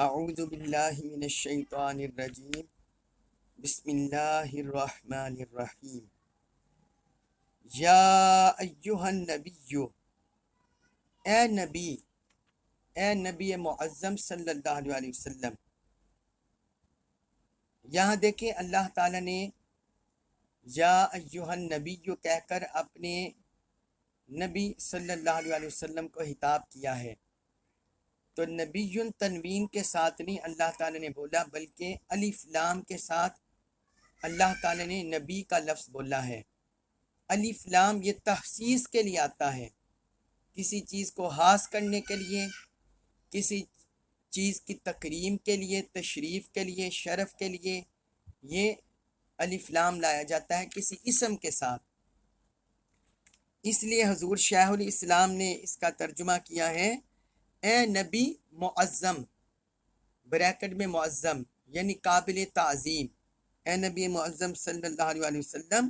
اعوذ باللہ من الشیطان الرجیم بسم اللہ الرحمن الرحیم یا ایہا النبی، اے نبی معظم صلی اللہ علیہ وسلم۔ یہاں دیکھیں اللہ تعالیٰ نے یا ایہا النبی کہہ کر اپنے نبی صلی اللہ علیہ وسلم کو خطاب کیا ہے۔ تو نبی تنوین کے ساتھ نہیں اللہ تعالیٰ نے بولا، بلکہ الف لام کے ساتھ اللہ تعالیٰ نے نبی کا لفظ بولا ہے۔ الف لام یہ تخصیص کے لیے آتا ہے، کسی چیز کو خاص کرنے کے لیے، کسی چیز کی تکریم کے لیے، تشریف کے لیے، شرف کے لیے یہ الف لام لایا جاتا ہے کسی اسم کے ساتھ۔ اس لیے حضور شیخ الاسلام نے اس کا ترجمہ کیا ہے اے نبی معظم، بریکٹ میں معظم یعنی قابل تعظیم، اے نبی معظم صلی اللہ علیہ وسلم،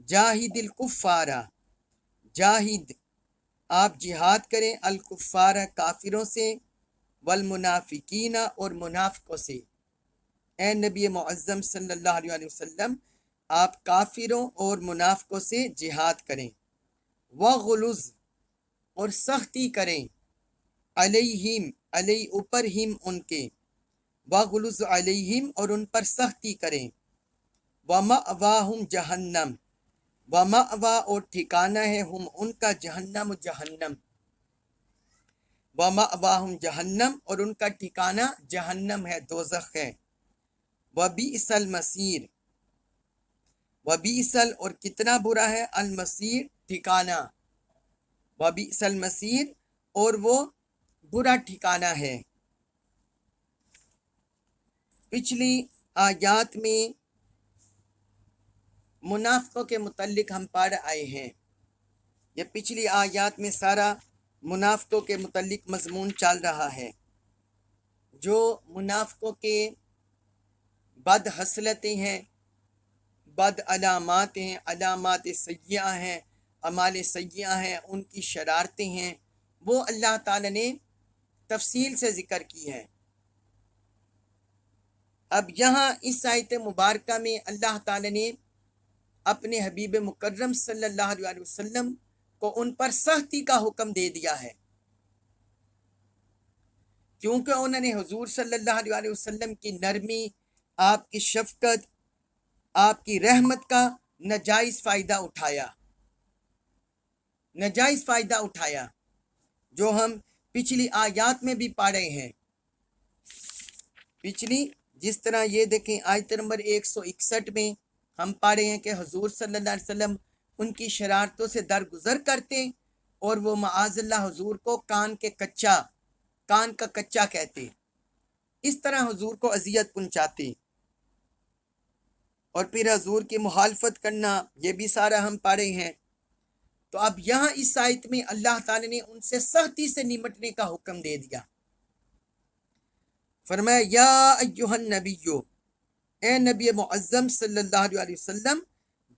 جاہد الکفارہ، جاہد آپ جہاد کریں، الکفار کافروں سے، والمنافقین اور منافقوں سے۔ اے نبی معظم صلی اللہ علیہ وسلم آپ کافروں اور منافقوں سے جہاد کریں، وغلظ اور سختی کریں، علیہم علی اوپر ہم ان کے، وغلظ علیہم اور ان پر سختی کریں، ومأواہم جہنم، ومأوا اور ٹھکانہ ہے ہم ان کا جہنم جہنم، ومأواہم جہنم اور ان کا ٹھکانہ جہنم ہے، دوزخ ہے، وبئس المصیر، وبئس اور کتنا برا ہے، المصیر ٹھکانہ، وبئس المصیر اور وہ برا ٹھکانہ ہے۔ پچھلی آیات میں منافقوں کے متعلق ہم پڑھ آئے ہیں، یہ پچھلی آیات میں سارا منافقوں کے متعلق مضمون چل رہا ہے، جو منافقوں کے بد خصلتیں ہیں، بد علامات ہیں، علامات سیئہ ہیں، اعمال سیئہ ہیں، ان کی شرارتیں ہیں، وہ اللہ تعالی نے تفصیل سے ذکر کی ہے۔ اب یہاں اس آیت مبارکہ میں اللہ تعالی نے اپنے حبیب مکرم صلی اللہ علیہ وسلم کو ان پر سختی کا حکم دے دیا ہے، کیونکہ انہوں نے حضور صلی اللہ علیہ وسلم کی نرمی، آپ کی شفقت، آپ کی رحمت کا ناجائز فائدہ اٹھایا، ناجائز فائدہ اٹھایا، جو ہم پچھلی آیات میں بھی پڑھ رہے ہیں۔ پچھلی جس طرح یہ دیکھیں آیت نمبر 161 میں ہم پڑھ رہے ہیں کہ حضور صلی اللہ علیہ وسلم ان کی شرارتوں سے درگزر کرتے اور وہ معاذ اللہ حضور کو کان کا کچا کہتے، اس طرح حضور کو اذیت پہنچاتے، اور پھر حضور کی مخالفت کرنا، یہ بھی سارا ہم پڑھ رہے ہیں۔ تو اب یہاں اس آیت میں اللہ تعالی نے ان سے سختی سے نمٹنے کا حکم دے دیا، فرمایا یا ایہا النبی، اے نبی معظم صلی اللہ علیہ وسلم،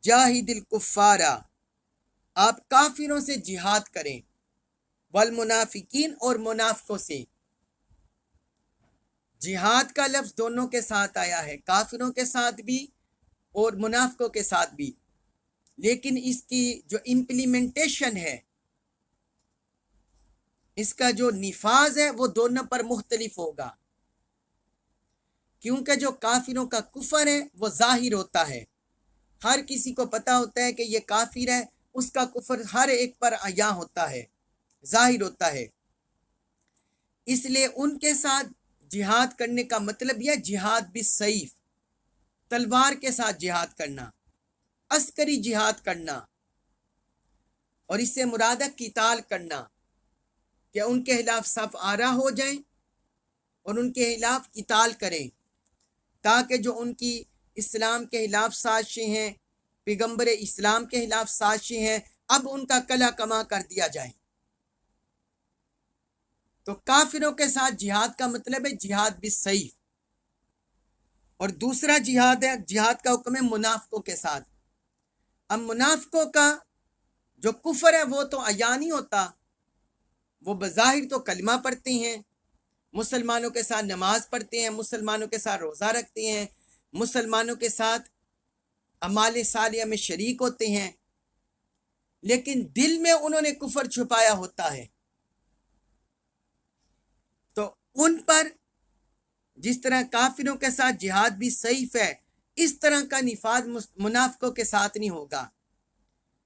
جاہد الکفارہ آپ کافروں سے جہاد کریں، والمنافقین اور منافقوں سے۔ جہاد کا لفظ دونوں کے ساتھ آیا ہے، کافروں کے ساتھ بھی اور منافقوں کے ساتھ بھی، لیکن اس کی جو امپلیمنٹیشن ہے، اس کا جو نفاذ ہے وہ دونوں پر مختلف ہوگا، کیونکہ جو کافروں کا کفر ہے وہ ظاہر ہوتا ہے، ہر کسی کو پتہ ہوتا ہے کہ یہ کافر ہے، اس کا کفر ہر ایک پر عیاں ہوتا ہے، ظاہر ہوتا ہے۔ اس لیے ان کے ساتھ جہاد کرنے کا مطلب یہ جہاد بالسیف، تلوار کے ساتھ جہاد کرنا، عسکری جہاد کرنا، اور اس سے مراد ہے قتال کرنا، کہ ان کے خلاف صف آرا ہو جائیں اور ان کے خلاف قتال کریں، تاکہ جو ان کی اسلام کے خلاف سازشیں ہیں، پیغمبر اسلام کے خلاف سازشیں ہیں، اب ان کا کلا کما کر دیا جائے۔ تو کافروں کے ساتھ جہاد کا مطلب ہے جہاد بالسیف، اور دوسرا جہاد ہے، جہاد کا حکم ہے منافقوں کے ساتھ۔ اب منافقوں کا جو کفر ہے وہ تو عیاں نہیں ہوتا، وہ بظاہر تو کلمہ پڑھتے ہیں، مسلمانوں کے ساتھ نماز پڑھتے ہیں، مسلمانوں کے ساتھ روزہ رکھتے ہیں، مسلمانوں کے ساتھ اعمال صالحہ میں شریک ہوتے ہیں، لیکن دل میں انہوں نے کفر چھپایا ہوتا ہے، تو ان پر جس طرح کافروں کے ساتھ جہاد بھی سیف ہے، اس طرح کا نفاذ منافقوں کے ساتھ نہیں ہوگا،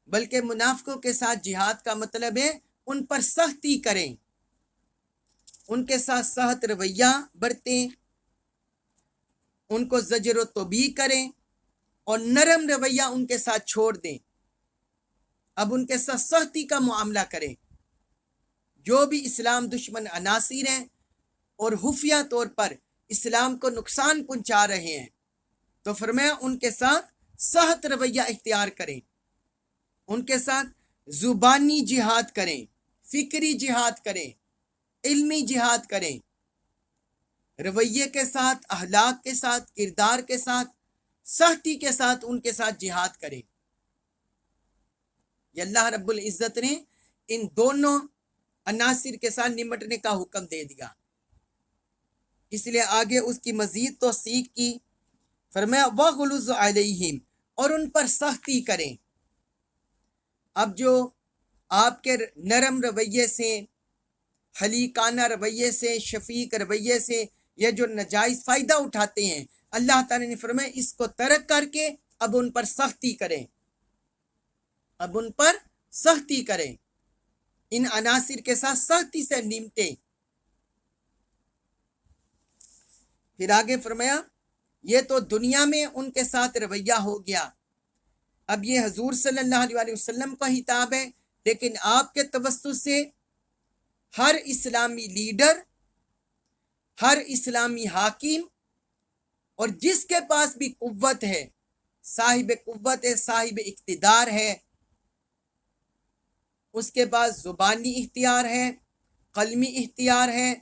بلکہ منافقوں کے ساتھ جہاد کا مطلب ہے ان پر سختی کریں، ان کے ساتھ سخت رویہ برتیں، ان کو زجر و توبیخ کریں اور نرم رویہ ان کے ساتھ چھوڑ دیں۔ اب ان کے ساتھ سختی کا معاملہ کریں، جو بھی اسلام دشمن عناصر ہیں اور خفیہ طور پر اسلام کو نقصان پہنچا رہے ہیں، تو فرمایا ان کے ساتھ سخت رویہ اختیار کریں، ان کے ساتھ زبانی جہاد کریں، فکری جہاد کریں، علمی جہاد کریں، رویے کے ساتھ، اخلاق کے ساتھ، کردار کے ساتھ، سختی کے ساتھ ان کے ساتھ جہاد کریں۔ یہ اللہ رب العزت نے ان دونوں عناصر کے ساتھ نمٹنے کا حکم دے دیا، اس لیے آگے اس کی مزید توثیق کی، فرمایا وَغْلُظْ عَلَيْهِمْ، اور ان پر سختی کریں۔ اب جو آپ کے نرم رویے سے، حلیقانہ رویے سے، شفیق رویے سے یہ جو ناجائز فائدہ اٹھاتے ہیں، اللہ تعالیٰ نے فرمایا اس کو ترک کر کے اب ان پر سختی کریں، اب ان پر سختی کریں، ان عناصر کے ساتھ سختی سے نمٹیں۔ پھر آگے فرمایا یہ تو دنیا میں ان کے ساتھ رویہ ہو گیا، اب یہ حضور صلی اللہ علیہ وسلم کا خطاب ہے، لیکن آپ کے توسط سے ہر اسلامی لیڈر، ہر اسلامی حاکم اور جس کے پاس بھی قوت ہے، صاحب قوت ہے، صاحب اقتدار ہے، اس کے پاس زبانی اختیار ہے، قلمی اختیار ہے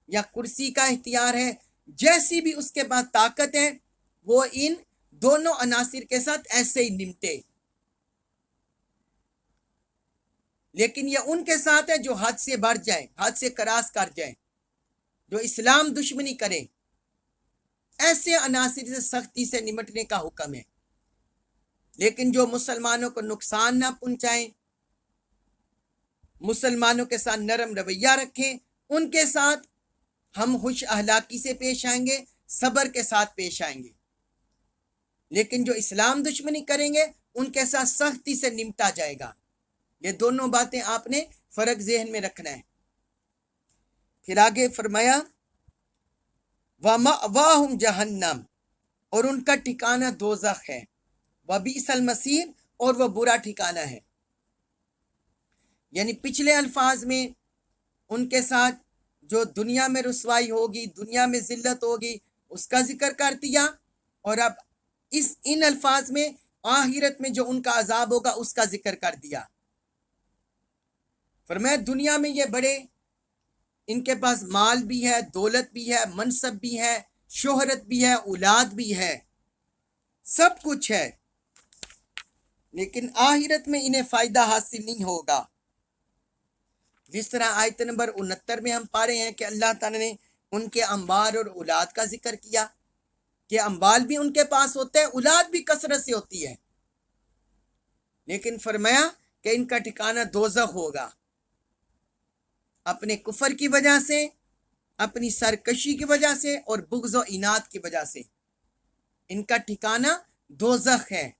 یا کرسی کا اختیار ہے، جیسی بھی اس کے پاس طاقت ہے، وہ ان دونوں عناصر کے ساتھ ایسے ہی نمٹے۔ لیکن یہ ان کے ساتھ ہے جو حد سے بڑھ جائیں، حد سے کراس کر جائیں، جو اسلام دشمنی کریں، ایسے عناصر سے سختی سے نمٹنے کا حکم ہے۔ لیکن جو مسلمانوں کو نقصان نہ پہنچائیں، مسلمانوں کے ساتھ نرم رویہ رکھیں، ان کے ساتھ ہم خوش اخلاقی سے پیش آئیں گے، صبر کے ساتھ پیش آئیں گے، لیکن جو اسلام دشمنی کریں گے ان کے ساتھ سختی سے نمٹا جائے گا۔ یہ دونوں باتیں آپ نے فرق ذہن میں رکھنا ہے۔ پھر آگے فرمایا وَمَأْوَاهُمْ جَهَنَّمْ، اور ان کا ٹھکانہ دوزخ ہے، وَبِئْسَ الْمَصِيرُ، اور وہ برا ٹھکانہ ہے۔ یعنی پچھلے الفاظ میں ان کے ساتھ جو دنیا میں رسوائی ہوگی، دنیا میں ذلت ہوگی، اس کا ذکر کر دیا، اور اب ان الفاظ میں آخرت میں جو ان کا عذاب ہوگا اس کا ذکر کر دیا۔ فرمایا دنیا میں یہ بڑے، ان کے پاس مال بھی ہے، دولت بھی ہے، منصب بھی ہے، شہرت بھی ہے، اولاد بھی ہے، سب کچھ ہے، لیکن آخرت میں انہیں فائدہ حاصل نہیں ہوگا۔ جس طرح آیت نمبر 69 میں ہم پا رہے ہیں کہ اللہ تعالیٰ نے ان کے اموال اور اولاد کا ذکر کیا کہ اموال بھی ان کے پاس ہوتے ہیں، اولاد بھی کثرت سے ہوتی ہے، لیکن فرمایا کہ ان کا ٹھکانہ دوزخ ہوگا، اپنے کفر کی وجہ سے، اپنی سرکشی کی وجہ سے اور بغض و عناد کی وجہ سے ان کا ٹھکانہ دوزخ ہے،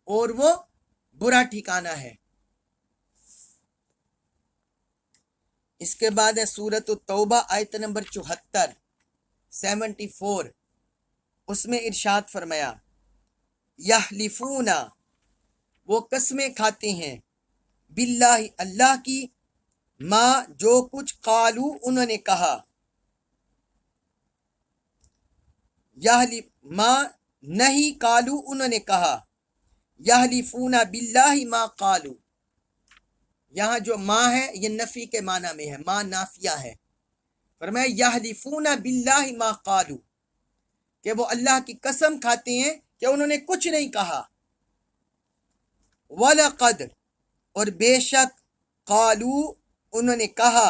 اور وہ برا ٹھکانہ ہے۔ اس کے بعد ہے سورۃ التوبہ آیت نمبر 74 اس میں ارشاد فرمایا یحلفون، وہ قسمیں کھاتے ہیں، باللہ، اللہ کی، ما، جو کچھ، قالو، انہوں نے کہا، ما نہیں، قالو، انہوں نے کہا، یحلفون باللہ ما قالو، یہاں جو ما ہے یہ نفی کے معنی میں ہے، ما نافیہ ہے، فرمایا یحلفون باللہ ما قالو، کہ وہ اللہ کی قسم کھاتے ہیں کہ انہوں نے کچھ نہیں کہا، وَلَقَدْ، اور بے شک، قالو، انہوں نے کہا،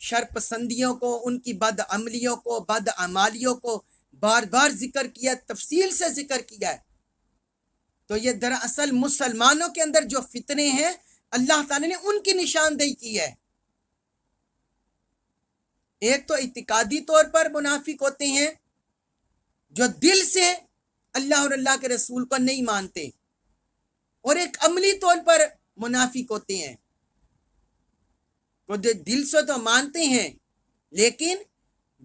شرپسندیوں کو، ان کی بد عملیوں کو، بد اعمالیوں کو بار بار ذکر کیا، تفصیل سے ذکر کیا ہے، تو یہ دراصل مسلمانوں کے اندر جو فتنے ہیں اللہ تعالیٰ نے ان کی نشاندہی کی ہے۔ ایک تو اعتقادی طور پر منافق ہوتے ہیں جو دل سے اللہ اور اللہ کے رسول کو نہیں مانتے، اور ایک عملی طور پر منافق ہوتے ہیں وہ دل سے تو مانتے ہیں لیکن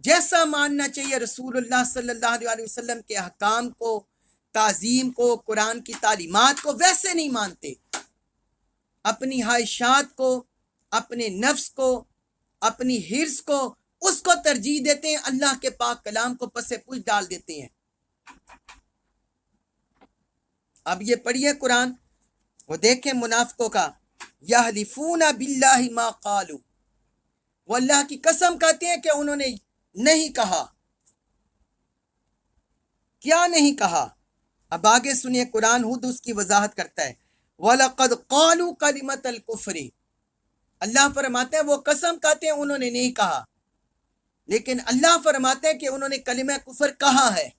جیسا ماننا چاہیے رسول اللہ صلی اللہ علیہ وسلم کے احکام کو، تعظیم کو، قرآن کی تعلیمات کو، ویسے نہیں مانتے، اپنی خواہشات کو، اپنے نفس کو، اپنی حرص کو، اس کو ترجیح دیتے ہیں، اللہ کے پاک کلام کو پس پش ڈال دیتے ہیں۔ اب یہ پڑھیے قرآن، وہ دیکھیں منافقوں کا، یحلفون باللہ ما قالوا، وہ اللہ کی قسم کہتے ہیں کہ انہوں نے نہیں کہا۔ کیا نہیں کہا؟ اب آگے سنیے، قرآن خود اس کی وضاحت کرتا ہے، وَلَقَدْ قَالُوا كَلِمَةَ الْكُفْرِ، اللہ فرماتے ہیں وہ قسم کہتے ہیں انہوں نے نہیں کہا، لیکن اللہ فرماتے ہیں کہ انہوں نے کلمہ کفر کہا ہے،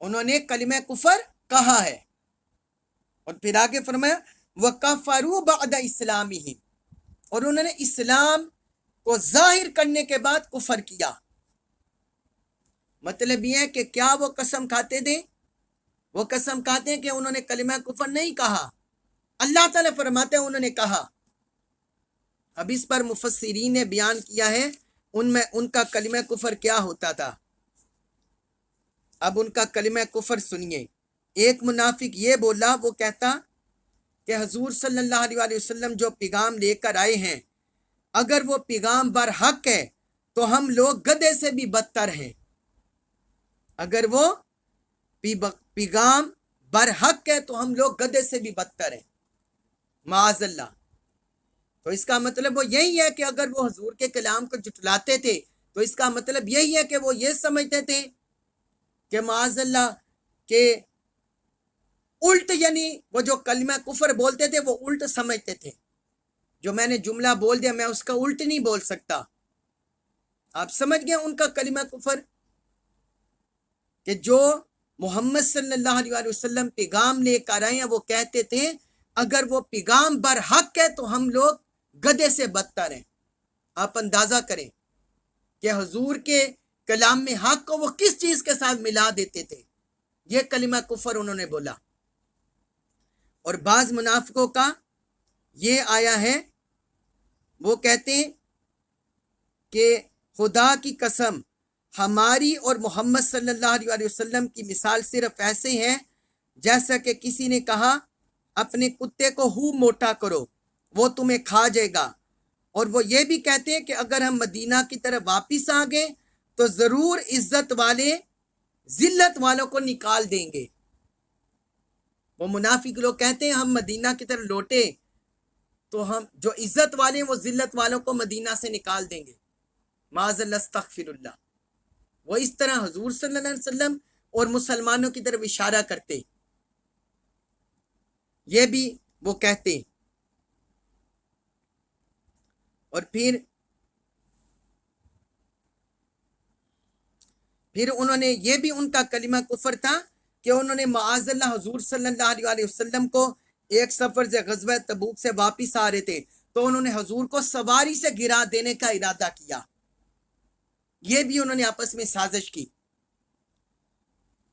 انہوں نے کلمہ کفر کہا ہے۔ اور پھر آگے فرمایا وَكَفَرُوا بَعْدَ إِسْلَامِهِمْ، اور انہوں نے اسلام کو ظاہر کرنے کے بعد کفر کیا۔ مطلب یہ ہے کہ کیا وہ قسم کھاتے تھے؟ وہ قسم کھاتے ہیں کہ انہوں نے کلمہ کفر نہیں کہا، اللہ تعالیٰ فرماتے ہیں انہوں نے کہا۔ اب اس پر مفسرین نے بیان کیا ہے ان کا کلمہ کفر کیا ہوتا تھا۔ اب ان کا کلمہ کفر سنیے۔ ایک منافق یہ بولا، وہ کہتا کہ حضور صلی اللہ علیہ وسلم جو پیغام لے کر آئے ہیں، اگر وہ پیغام برحق ہے تو ہم لوگ گدھے سے بھی بدتر ہیں۔ اگر وہ پیغام برحق ہے تو ہم لوگ گدھے سے بھی بدتر ہیں، معاذ اللہ۔ تو اس کا مطلب وہ یہی ہے کہ اگر وہ حضور کے کلام کو جھٹلاتے تھے تو اس کا مطلب یہی ہے کہ وہ یہ سمجھتے تھے کہ معاذ اللہ کہ الٹ، یعنی وہ جو کلمہ کفر بولتے تھے وہ الٹ سمجھتے تھے، جو میں نے جملہ بول دیا میں اس کا الٹ نہیں بول سکتا۔ آپ سمجھ گئے ان کا کلمہ کفر، کہ جو محمد صلی اللہ علیہ وسلم پیغام لے کر آئے ہیں وہ کہتے تھے اگر وہ پیغام برحق ہے تو ہم لوگ گدھے سے بدتر ہیں۔ آپ اندازہ کریں کہ حضور کے کلام میں حق کو وہ کس چیز کے ساتھ ملا دیتے تھے۔ یہ کلمہ کفر انہوں نے بولا۔ اور بعض منافقوں کا یہ آیا ہے، وہ کہتے ہیں کہ خدا کی قسم ہماری اور محمد صلی اللہ علیہ وسلم کی مثال صرف ایسے ہیں جیسا کہ کسی نے کہا اپنے کتے کو ہو موٹا کرو وہ تمہیں کھا جائے گا۔ اور وہ یہ بھی کہتے ہیں کہ اگر ہم مدینہ کی طرف واپس آ گئے تو ضرور عزت والے ذلت والوں کو نکال دیں گے۔ وہ منافق لوگ کہتے ہیں ہم مدینہ کی طرف لوٹے تو ہم جو عزت والے ہیں وہ ذلت والوں کو مدینہ سے نکال دیں گے، معاذ اللہ، استغفر اللہ۔ وہ اس طرح حضور صلی اللہ علیہ وسلم اور مسلمانوں کی طرف اشارہ کرتے، یہ بھی وہ کہتے۔ اور پھر انہوں نے یہ بھی ان کا کلمہ کفر تھا کہ انہوں نے معاذ اللہ حضور صلی اللہ علیہ وسلم کو ایک سفر سے غزوہ تبوک سے واپس آ رہے تھے تو انہوں نے حضور کو سواری سے گرا دینے کا ارادہ کیا۔ یہ بھی انہوں نے آپس میں سازش کی۔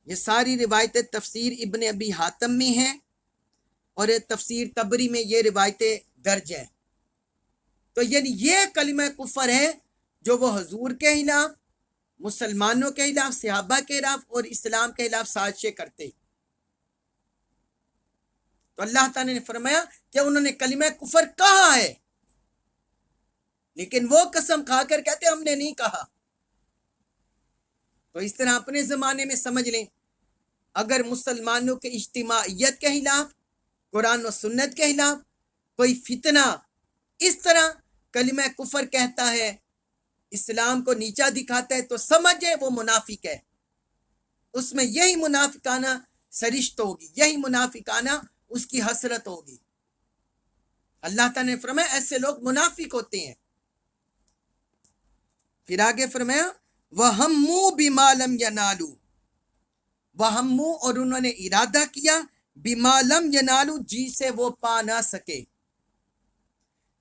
یہ ساری روایتیں تفسیر ابن ابی حاتم میں ہیں اور تفسیر تبری میں یہ روایتیں درج ہیں۔ تو یعنی یہ کلمہ کفر ہے جو وہ حضور کے خلاف، مسلمانوں کے خلاف، صحابہ کے خلاف اور اسلام کے خلاف سازشیں کرتے۔ تو اللہ تعالیٰ نے فرمایا کہ انہوں نے کلمہ کفر کہا ہے لیکن وہ قسم کھا کر کہتے ہم نے نہیں کہا۔ تو اس طرح اپنے زمانے میں سمجھ لیں، اگر مسلمانوں کے اجتماعیت کے خلاف، قرآن و سنت کے خلاف کوئی فتنہ اس طرح کلمہ کفر کہتا ہے، اسلام کو نیچا دکھاتا ہے، تو سمجھے وہ منافق ہے، اس میں یہی منافقانہ سرشت ہوگی، یہی منافقانہ اس کی حسرت ہوگی۔ اللہ تعالیٰ نے فرمایا ایسے لوگ منافق ہوتے ہیں. پھر آگے فرمایا وَهَمُّوا بِمَا لَمْ يَنَالُوا، وَهَمُّوا اور انہوں نے ارادہ کیا بِمَا لَمْ يَنَالُوا جسے وہ پا نہ سکے،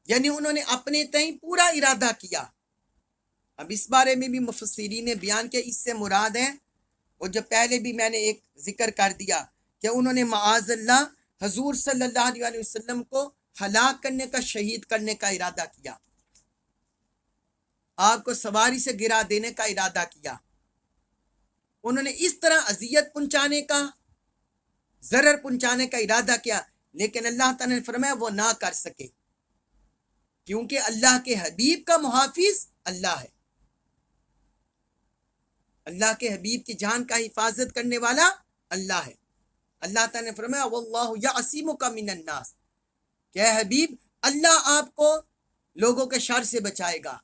یعنی انہوں نے اپنے تئیں پورا ارادہ کیا. اب اس بارے میں بھی مفسرین نے بیان کیا اس سے مراد ہے، اور جو پہلے بھی میں نے ایک ذکر کر دیا کہ انہوں نے معاذ اللہ حضور صلی اللہ علیہ وسلم کو ہلاک کرنے کا، شہید کرنے کا ارادہ کیا، آپ کو سواری سے گرا دینے کا ارادہ کیا، انہوں نے اس طرح اذیت پہنچانے کا، ضرر پہنچانے کا ارادہ کیا، لیکن اللہ تعالیٰ نے فرمایا وہ نہ کر سکے، کیونکہ اللہ کے حبیب کا محافظ اللہ ہے، اللہ کے حبیب کی جان کا حفاظت کرنے والا اللہ ہے. اللہ تعالیٰ نے فرمایا واللہ یعصمک من الناس، کہ اے حبیب اللہ آپ کو لوگوں کے شر سے بچائے گا.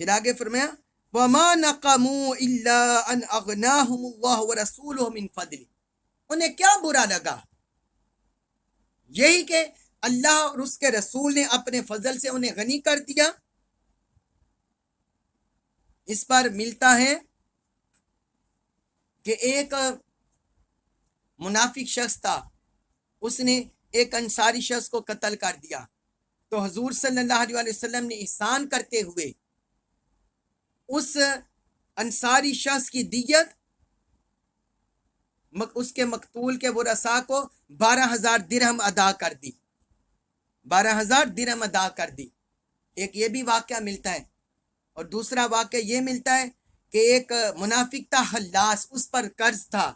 پھر آگے فرمایا وَمَا نَقَمُوا إِلَّا أَنْ أَغْنَاهُمُ اللَّهُ وَرَسُولُهُ مِنْ فَضْلِهِ، انہیں کیا برا لگا، یہی کہ اللہ اور اس کے رسول نے اپنے فضل سے انہیں غنی کر دیا. اس پر ملتا ہے کہ ایک منافق شخص تھا، اس نے ایک انصاری شخص کو قتل کر دیا، تو حضور صلی اللہ علیہ وسلم نے احسان کرتے ہوئے اس انصاری شخص کی دیت اس کے مقتول کے ورثاء کو 12,000 درہم ادا کر دی، 12,000 درہم ادا کر دی. ایک یہ بھی واقعہ ملتا ہے، اور دوسرا واقعہ یہ ملتا ہے کہ ایک منافق تھا حلاس، اس پر قرض تھا،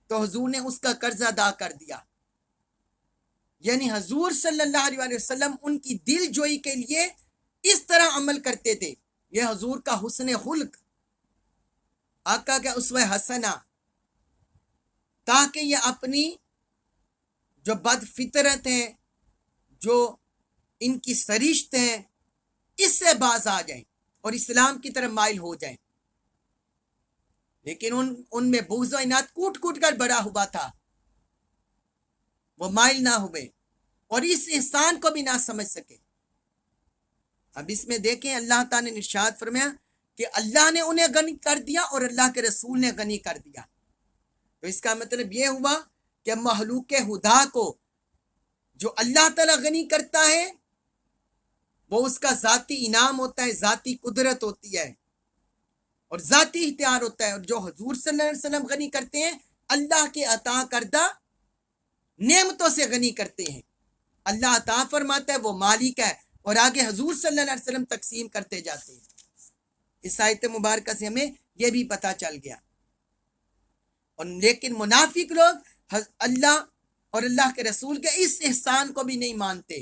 تو حضور نے اس کا قرض ادا کر دیا. یعنی حضور صلی اللہ علیہ وسلم ان کی دل جوئی کے لیے اس طرح عمل کرتے تھے. یہ حضور کا حسن خلق، آقا کا اسوہ حسنہ، تاکہ یہ اپنی جو بد فطرت ہیں، جو ان کی سرشت ہیں، اس سے باز آ جائیں اور اسلام کی طرف مائل ہو جائیں. لیکن ان میں بغض و عناد کوٹ کوٹ کر بڑا ہوا تھا، وہ مائل نہ ہوئے اور اس احسان کو بھی نہ سمجھ سکے. اب اس میں دیکھیں اللہ تعالیٰ نے ارشاد فرمایا کہ اللہ نے انہیں غنی کر دیا اور اللہ کے رسول نے غنی کر دیا. تو اس کا مطلب یہ ہوا کہ مخلوق خدا کو جو اللہ تعالیٰ غنی کرتا ہے وہ اس کا ذاتی انعام ہوتا ہے، ذاتی قدرت ہوتی ہے اور ذاتی اختیار ہوتا ہے. اور جو حضور صلی اللہ علیہ وسلم غنی کرتے ہیں اللہ کے عطا کردہ نعمتوں سے غنی کرتے ہیں. اللہ عطا فرماتا ہے، وہ مالک ہے، اور آگے حضور صلی اللہ علیہ وسلم تقسیم کرتے جاتے ہیں. اس آیت مبارکہ سے ہمیں یہ بھی پتہ چل گیا. اور لیکن منافق لوگ اللہ اور اللہ کے رسول کے اس احسان کو بھی نہیں مانتے.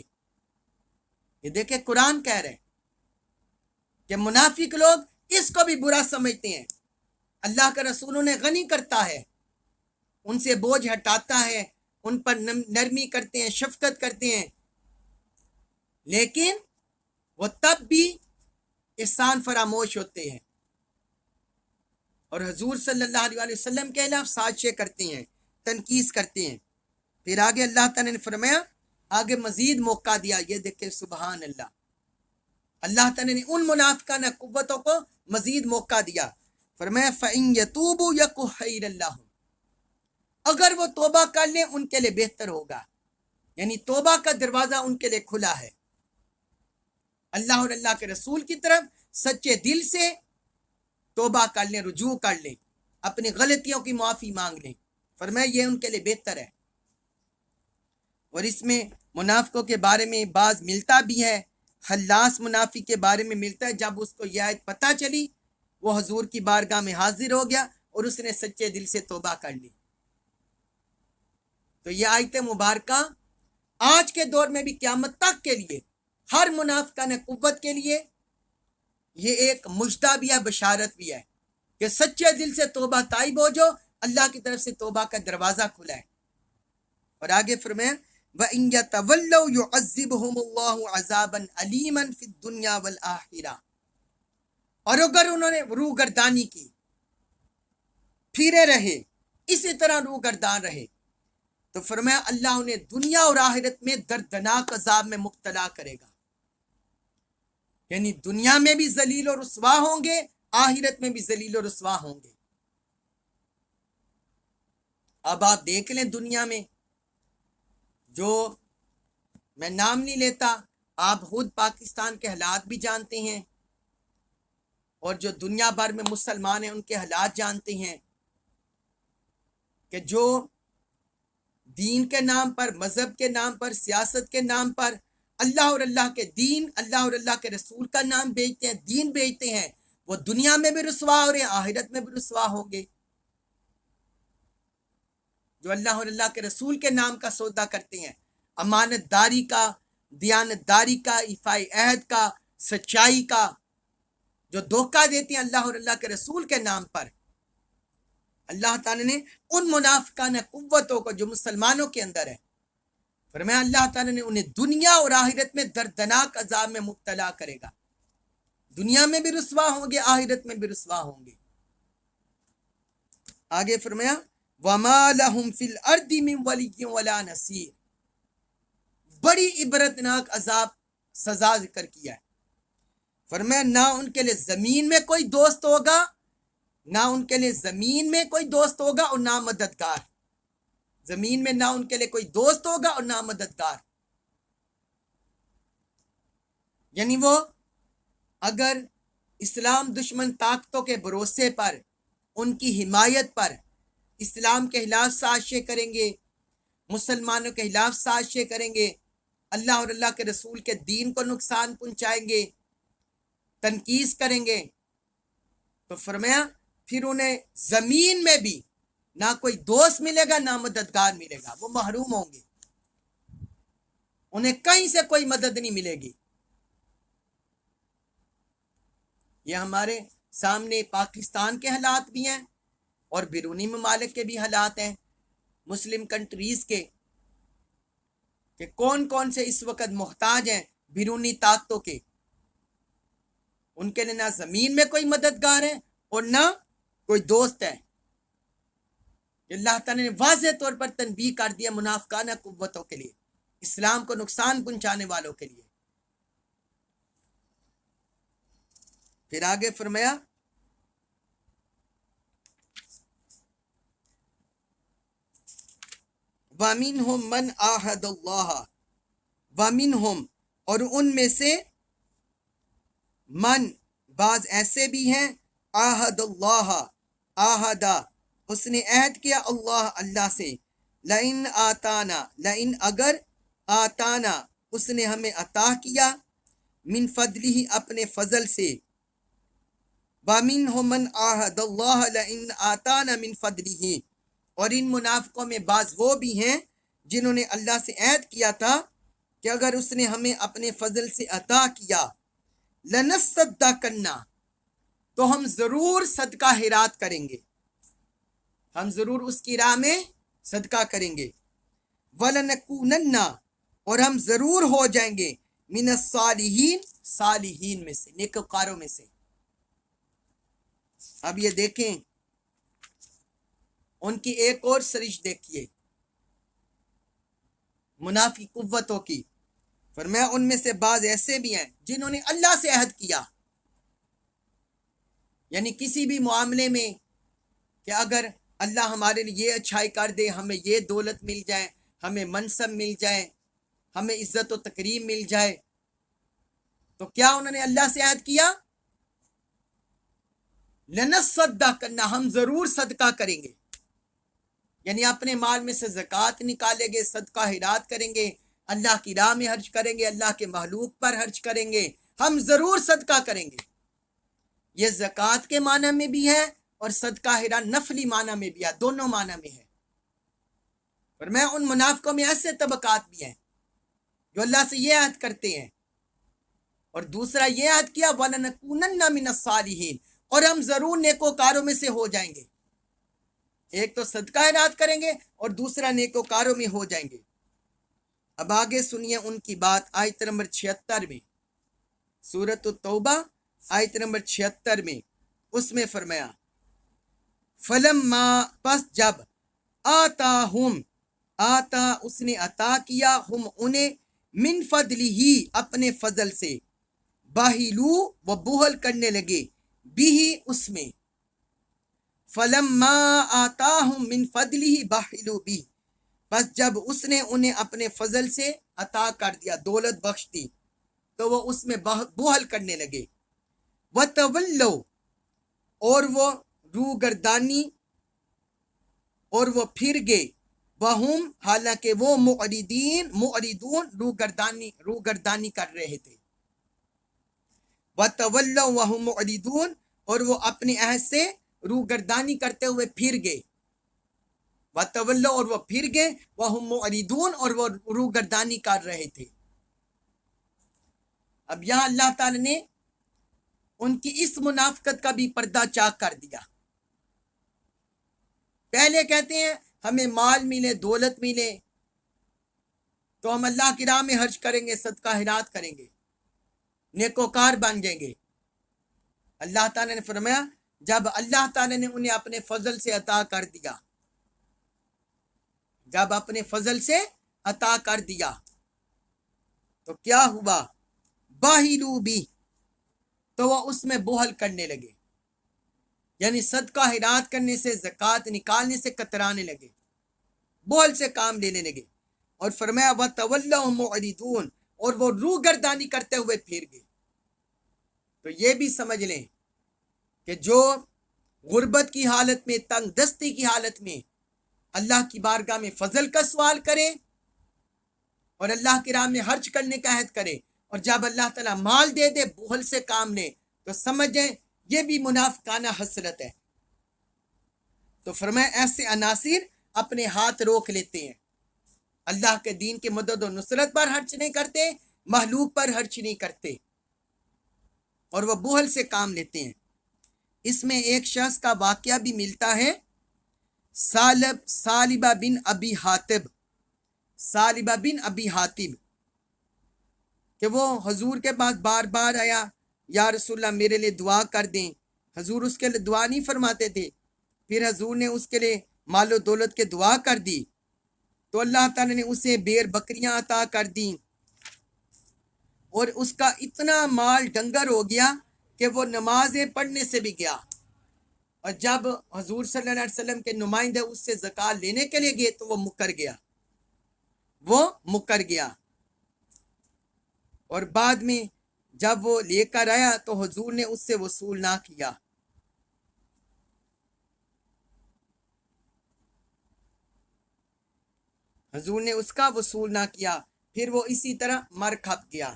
یہ دیکھیں قرآن کہہ رہے کہ منافق لوگ اس کو بھی برا سمجھتے ہیں. اللہ کا رسول انہیں غنی کرتا ہے، ان سے بوجھ ہٹاتا ہے، ان پر نرمی کرتے ہیں، شفقت کرتے ہیں، لیکن وہ تب بھی احسان فراموش ہوتے ہیں اور حضور صلی اللہ علیہ وسلم کے خلاف سازشیں کرتے ہیں، تنقید کرتے ہیں. پھر آگے اللہ تعالیٰ نے فرمایا، آگے مزید موقع دیا. یہ دیکھیں سبحان اللہ، اللہ تعالیٰ نے ان منافقانہ قوتوں کو مزید موقع دیا. فرمایا فَإِن يَتُوبُوا يَكُ خَيْرًا لَّهُمْ، اگر وہ توبہ کر لیں ان کے لیے بہتر ہوگا. یعنی توبہ کا دروازہ ان کے لیے کھلا ہے. اللہ اور اللہ کے رسول کی طرف سچے دل سے توبہ کر لیں، رجوع کر لیں، اپنی غلطیوں کی معافی مانگ لیں. فرمایا یہ ان کے لیے بہتر ہے. اور اس میں منافقوں کے بارے میں بعض ملتا بھی ہے. خلاص منافق کے بارے میں ملتا ہے، جب اس کو یہ آیت پتہ چلی وہ حضور کی بارگاہ میں حاضر ہو گیا اور اس نے سچے دل سے توبہ کر لی. تو یہ آیت مبارکہ آج کے دور میں بھی قیامت تک کے لیے ہر منافقانہ قوت کے لیے یہ ایک مژدہ بھی ہے، بشارت بھی ہے کہ سچے دل سے توبہ طائب ہو جو، اللہ کی طرف سے توبہ کا دروازہ کھلا ہے. اور آگے فرمائیں وَإِن يَتَوَلَّوْا يُعَذِّبْهُمُ اللَّهُ عَذَابًا أَلِيمًا فِي الدُّنْيَا وَالْآخِرَةِ، اور اگر انہوں نے روگردانی کی، پھرے رہے، اسی طرح روگردان رہے، تو فرمایا اللہ انہیں دنیا اور آخرت میں دردناک عذاب میں مبتلا کرے گا، یعنی دنیا میں بھی ذلیل و رسوا ہوں گے، آخرت میں بھی ذلیل و رسوا ہوں گے۔ اب آپ دیکھ لیں دنیا میں جو، میں نام نہیں لیتا، آپ خود پاکستان کے حالات بھی جانتے ہیں، اور جو دنیا بھر میں مسلمان ہیں ان کے حالات جانتے ہیں کہ جو دین کے نام پر، مذہب کے نام پر، سیاست کے نام پر اللہ اور اللہ کے دین، اللہ اور اللہ کے رسول کا نام بیچتے ہیں، دین بیچتے ہیں، وہ دنیا میں بھی رسوا ہو رہے ہیں، آخرت میں بھی رسوا ہوں گے۔ جو اللہ اور اللہ کے رسول کے نام کا سودا کرتے ہیں، امانت داری کا، دیانت داری کا، ایفائے عہد کا، سچائی کا، جو دھوکہ دیتے ہیں اللہ اور اللہ کے رسول کے نام پر، اللہ تعالیٰ نے ان منافقانہ قوتوں کو جو مسلمانوں کے اندر ہے، فرمایا اللہ تعالیٰ نے انہیں دنیا اور آخرت میں دردناک عذاب میں مبتلا کرے گا، دنیا میں بھی رسوا ہوں گے، آخرت میں بھی رسوا ہوں گے۔ آگے فرمایا وَمَا لَهُمْ فِي الْأَرْضِ مِنْ وَلِيٍّ وَلَا نَصِيرٍ، بڑی عبرتناک عذاب سزا ذکر کیا ہے۔ فرمایا نہ ان کے لیے زمین میں کوئی دوست ہوگا، نہ ان کے لیے زمین میں کوئی دوست ہوگا اور نہ مددگار، زمین میں نہ ان کے لیے کوئی دوست ہوگا اور نہ مددگار، یعنی وہ اگر اسلام دشمن طاقتوں کے بھروسے پر، ان کی حمایت پر اسلام کے خلاف سازشیں کریں گے، مسلمانوں کے خلاف سازشیں کریں گے، اللہ اور اللہ کے رسول کے دین کو نقصان پہنچائیں گے، تنقید کریں گے، تو فرمایا پھر انہیں زمین میں بھی نہ کوئی دوست ملے گا نہ مددگار ملے گا، وہ محروم ہوں گے، انہیں کہیں سے کوئی مدد نہیں ملے گی۔ یہ ہمارے سامنے پاکستان کے حالات بھی ہیں اور بیرونی ممالک کے بھی حالات ہیں، مسلم کنٹریز کے، کہ کون کون سے اس وقت محتاج ہیں بیرونی طاقتوں کے، ان کے لیے نہ زمین میں کوئی مددگار ہے اور نہ کوئی دوست ہے۔ اللہ تعالیٰ نے واضح طور پر تنبیہ کر دیا منافقانہ قوتوں کے لیے، اسلام کو نقصان پہنچانے والوں کے لیے۔ پھر آگے فرمایا وَمِنْهُمْ مَنْ عَاهَدَ اللَّهَ، وَمِنْهُمْ، اور ان میں سے، من، بعض ایسے بھی ہیں، عَاهَدَ اللَّهَ، عَاهَدَ، اس نے عہد کیا اللہ سے، لَإِنْ آتَانَا، لَإِنْ اگر، آتَانَا، اس نے ہمیں عطا کیا، من فضلہ، اپنے فضل سے، وَمِنْهُمْ مَنْ عَاهَدَ اللَّهَ لَإِنْ آتَانَا مِنْ فَضْلِهِ، اور ان منافقوں میں بعض وہ بھی ہیں جنہوں نے اللہ سے عہد کیا تھا کہ اگر اس نے ہمیں اپنے فضل سے عطا کیا، لَنَصَّدَّقَنَّ، تو ہم ضرور صدقہ خیرات کریں گے، ہم ضرور اس کی راہ میں صدقہ کریں گے، وَلَنَكُونَنَّ، اور ہم ضرور ہو جائیں گے، من الصالحین، صالحین میں سے، نیکوکاروں میں سے۔ اب یہ دیکھیں ان کی ایک اور سرش دیکھیے منافی قوتوں کی، فرمایا ان میں سے بعض ایسے بھی ہیں جنہوں نے اللہ سے عہد کیا، یعنی کسی بھی معاملے میں کہ اگر اللہ ہمارے لیے یہ اچھائی کر دے، ہمیں یہ دولت مل جائے، ہمیں منصب مل جائے، ہمیں عزت و تکریم مل جائے، تو کیا انہوں نے اللہ سے عہد کیا؟ لَنَصَّدَّقَنَّ، ہم ضرور صدقہ کریں گے، یعنی اپنے مال میں سے زکوٰۃ نکالیں گے، صدقہ خیرات کریں گے، اللہ کی راہ میں خرچ کریں گے، اللہ کے مخلوق پر خرچ کریں گے، ہم ضرور صدقہ کریں گے۔ یہ زکوٰۃ کے معنی میں بھی ہے اور صدقہ خیرات نفلی معنی میں بھی ہے، دونوں معنی میں ہے۔ پر میں ان منافقوں میں ایسے طبقات بھی ہیں جو اللہ سے یہ عہد کرتے ہیں، اور دوسرا یہ عہد کیا وَلَنَكُونَنَّ مِنَ الصَّالِحِينَ، اور ہم ضرور نیکوکاروں میں سے ہو جائیں گے، ایک تو صدقہ خیرات کریں گے اور دوسرا نیکوکاروں میں ہو جائیں گے۔ اب آگے سنیے ان کی بات، آیت نمبر 76 میں، سورۃ التوبہ آیت نمبر 76 میں، اس میں فرمایا فَلَمَّا، پس جب، آتاہم، آتا اس نے عطا کیا ہم انہیں من فضلہی اپنے فضل سے باہلو وہ بہل کرنے لگے بھی اس میں فلما آتاہم من فضلہ باہلو بھی بس جب اس نے انہیں اپنے فضل سے عطا کر دیا دولت بخش دی تو وہ اس میں بہل کرنے لگے وتولوا اور وہ روگردانی اور وہ پھر گئے وہم حالانکہ وہ معرضون روگردانی کر رہے تھے وتولوا وہم معرضون اور وہ اپنے عہد سے روگردانی کرتے ہوئے پھر گئے وتولوا اور وہ پھر گئے وہم معرضون اور وہ روگردانی کر رہے تھے۔ اب یہاں اللہ تعالی نے ان کی اس منافقت کا بھی پردہ چاک کر دیا۔ پہلے کہتے ہیں ہمیں مال ملے دولت ملے تو ہم اللہ کی راہ میں خرچ کریں گے، صدقہ خیرات کریں گے، نیکوکار بن جائیں گے۔ اللہ تعالیٰ نے فرمایا جب اللہ تعالیٰ نے انہیں اپنے فضل سے عطا کر دیا، جب اپنے فضل سے عطا کر دیا تو کیا ہوا؟ باہلو بھی تو وہ اس میں بہل کرنے لگے، یعنی صدقہ خیرات کرنے سے، زکوٰۃ نکالنے سے کترانے لگے، بہل سے کام لینے لگے۔ اور فرمایا وَتَوَلَّوْا مُعْرِضُونَ اور وہ روگردانی کرتے ہوئے پھر گئے۔ تو یہ بھی سمجھ لیں کہ جو غربت کی حالت میں، تنگ دستی کی حالت میں اللہ کی بارگاہ میں فضل کا سوال کرے اور اللہ کی راہ میں خرچ کرنے کا عہد کرے، اور جب اللہ تعالیٰ مال دے دے بخل سے کام لے، تو سمجھیں یہ بھی منافقانہ حسرت ہے۔ تو فرمایا ایسے عناصر اپنے ہاتھ روک لیتے ہیں، اللہ کے دین کے مدد و نصرت پر خرچ نہیں کرتے، مخلوق پر خرچ نہیں کرتے، اور وہ بخل سے کام لیتے ہیں۔ اس میں ایک شخص کا واقعہ بھی ملتا ہے، ثعلبہ بن ابی حاتب، کہ وہ حضور کے پاس بار بار آیا، یا رسول اللہ میرے لیے دعا کر دیں۔ حضور اس کے لیے دعا نہیں فرماتے تھے، پھر حضور نے اس کے لیے مال و دولت کے دعا کر دی تو اللہ تعالیٰ نے اسے بیر بکریاں عطا کر دیں، اور اس کا اتنا مال ڈنگر ہو گیا کہ وہ نمازیں پڑھنے سے بھی گیا، اور جب حضور صلی اللہ علیہ وسلم کے نمائندے اس سے زکوٰۃ لینے کے لیے گئے تو وہ مکر گیا، اور بعد میں جب وہ لے کر آیا تو حضور نے اس سے وصول نہ کیا۔ حضور نے اس کا وصول نہ کیا، پھر وہ اسی طرح مر کھپ گیا۔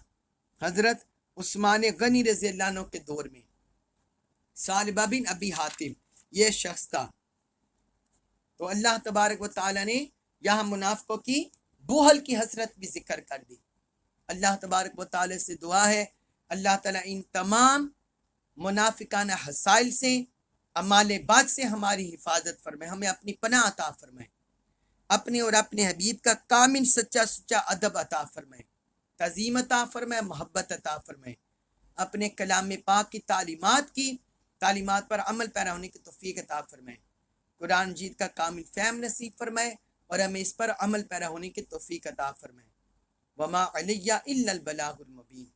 حضرت عثمان غنی رضی اللہ عنہ کے دور میں ثعلبہ بن ابی حاتم یہ شخص تھا۔ تو اللہ تبارک و تعالی نے یہاں منافقوں کی بخل کی حسرت بھی ذکر کر دی۔ اللہ تبارک و تعالی سے دعا ہے اللہ تعالیٰ ان تمام منافقانہ حسائل سے، اعمال بد سے ہماری حفاظت فرمائے، ہمیں اپنی پناہ عطا فرمائے، اپنے اور اپنے حبیب کا کامل سچا ادب عطا فرمائے، تعظیم عطا فرمائے، محبت عطا فرمائے، اپنے کلام پاک کی تعلیمات پر عمل پیرا ہونے کی توفیق عطا فرمائے، قرآن مجید کا کامل فہم نصیب فرمائے اور ہمیں اس پر عمل پیرا ہونے کی توفیق عطا فرمائے۔ وما علیہ الا البلاغ المبین۔